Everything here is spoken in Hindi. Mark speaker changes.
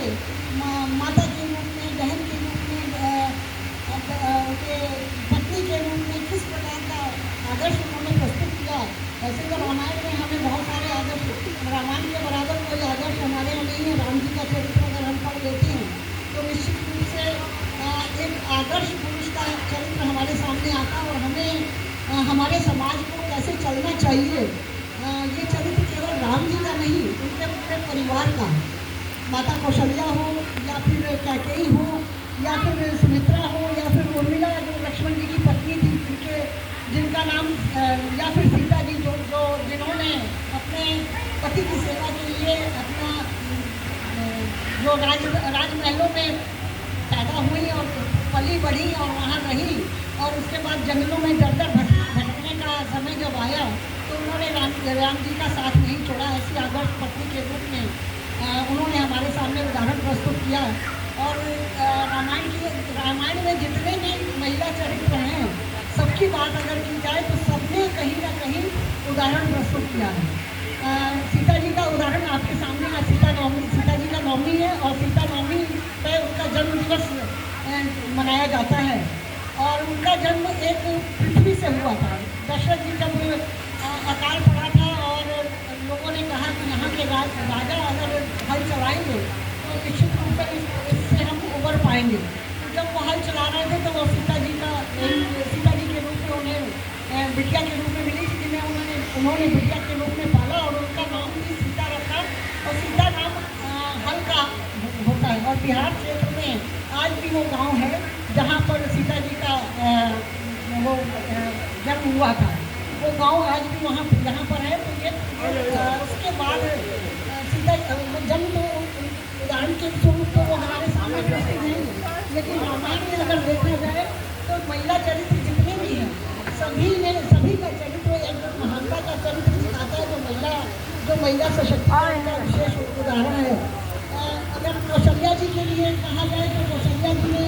Speaker 1: से माता के रूप में, बहन के रूप में, उनके पत्नी के रूप में किस प्रकार का आदर्श उन्होंने प्रस्तुत किया। ऐसे तो रामायण में हमें बहुत सारे आदर्श, रामायण के बराबर कोई आदर्श हमारे में नहीं है। राम जी का चरित्र अगर हम पढ़ लेते हैं तो निश्चित रूप से एक आदर्श पुरुष का चरित्र हमारे सामने आता है और हमें हमारे समाज को कैसे चलना चाहिए। ये चरित्र केवल राम जी का नहीं, उनके पूरे परिवार का, माता कौशल्या हो या फिर कैकेयी हो या फिर सुमित्रा हो या फिर उर्मिला जो लक्ष्मण जी की पत्नी थी, जिनका नाम या फिर सीता जी जो जिन्होंने अपने पति की सेवा के लिए अपना जो राजमहलों में पैदा हुई और पली बढ़ी और वहाँ रही और उसके बाद जंगलों में दर दर भटकने का समय जब आया तो उन्होंने राम जी का साथ नहीं छोड़ा। ऐसी आदर्श पत्नी के रूप में उन्होंने हमारे सामने उदाहरण प्रस्तुत किया। और रामायण में जितने भी महिला चरित्र हैं सबकी बात अगर की जाए तो सबने कहीं ना कहीं उदाहरण प्रस्तुत किया है। सीता जी का उदाहरण आपके सामने है। सीता जी का नवमी है और सीता नवमी पे उनका जन्म दिवस मनाया जाता है और उनका जन्म एक पृथ्वी से हुआ था। दशरथ जी जब अकाल पड़ा था और लोगों ने कहा कि यहाँ के राजा अगर हल चलाएंगे तो निश्चित रूप से इससे हम उबर पाएंगे। तो जब वो हल चला रहे थे तो वो सीता जी के रूप में उन्हें बिटिया के रूप में मिली, जिन्हें उन्होंने बिटिया के रूप में पाला और उनका नाम भी सीता रखा। और सीता नाम हल का होता है और बिहार क्षेत्र में आज भी वो गांव है जहाँ पर सीता जी का वो जन्म हुआ था। वो गांव आज भी यहाँ पर है। तो ये उसके बाद सीता जन्म तो उदाहरण के स्वरूप तो वो हमारे सामने प्रस्तुत हैं, लेकिन रामायण में अगर देखा जाए तो महिला चरित्र जितने भी हैं सभी का चरित्र एक महानता का चरित्र दिखाता है जो महिला सशक्तिकरण का विशेष उदाहरण है। अगर कौशल्या जी के लिए कहा जाए तो कौशल्या जी ने